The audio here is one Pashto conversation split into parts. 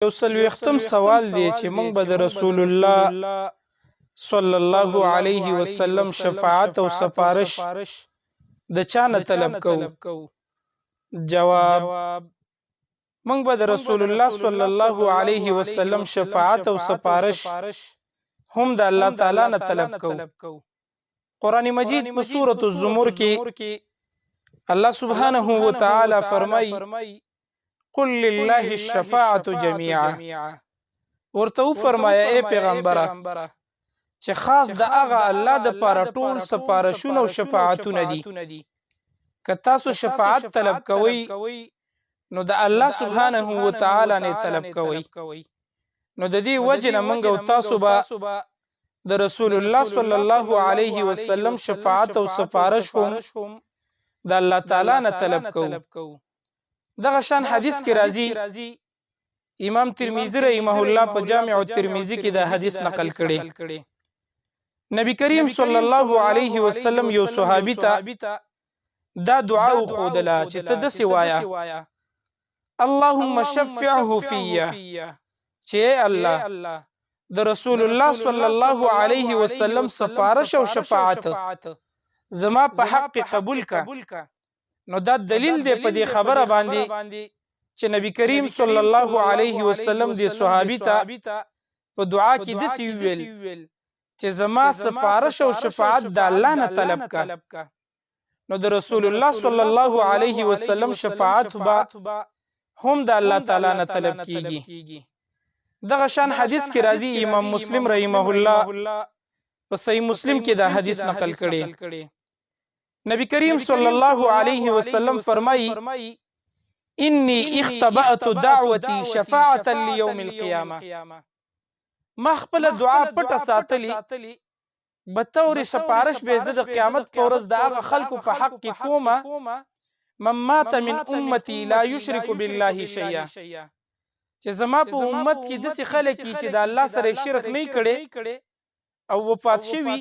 یو څلوېښتم سوال دی چې موږ به د رسول الله صلی الله علیه وسلم شفاعت او سفارش د چا نه طلب کوو؟ جواب: موږ به د رسول الله صلی الله علیه وسلم شفاعت او سفارش هم د الله تعالی نه طلب کوو. قرآن مجید په سورة الزمر کې الله سبحانه وتعالی فرمای: قل لله الشفاعة جميعا. ورته فرمایا اے پیغمبره چې خاص د هغه الله د پاره ټول سفارشونه او شفاعتونه دي. که تاسو شفاعت طلب کوئ نو د الله سبحانه وتعالی نه طلب کوئ. نو د دې وجه نه موږ او تاسو به د رسول الله صلی الله علیه وسلم شفاعت او سفارش هم د الله تعالی نه طلب کوو. دغه شان حدیث کې راځي، امام ترمذی رحمه الله په جامع الترمذی کې دا حدیث نقل کړي. نبی کریم صلی الله علیه وسلم یو صحابي ته دا دعا وښودله چې ته داسې وایه: اللهم شفعه فیه، چې الله د رسول الله صلی الله علیه وسلم سفارش او شفاعت زما په حق قبول کا. نو دا دلیل دی په دې خبره باندې چې نبی کریم صلی الله علیه وسلم دې صحابي ته په دعا کې داسې وویل چې زما سفارش او شفاعت د الله نه طلب کا. نو د رسول الله صلی الله علیه وسلم شفاعت به هم د الله تعالی نه طلب کیږي. دغه شان حدیث کې راځي، امام مسلم رحمه الله په صحیح مسلم کې دا حدیث نقل کړي. نبی کریم صلی الله علیه وسلم فرمایي: انی اختبأت دعوتی شفاعتا لیوم القیامه. ما خپل دعا پټه ساتلی بطور سفارش به زه د قیامت په ورځ د هغه خلکو په حق کې کومه من مات من امتی لا یشرک بالله شیئا، چې زما په امت کې داسې خلک چې د الله سره شرک نه کړي او وفات شوي،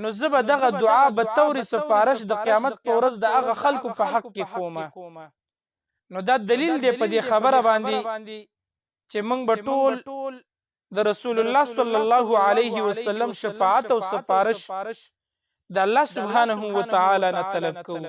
نو زه به دغه دعا به طور سفارش د قیامت په ورځ د هغه خلکو په حق کې کومه. نو دا دلیل دی په دې خبره باندې چې موږ به ټول د رسول الله صلی الله علیه وسلم شفاعت او سفارش د الله سبحانه وتعالی نه طلب کوو.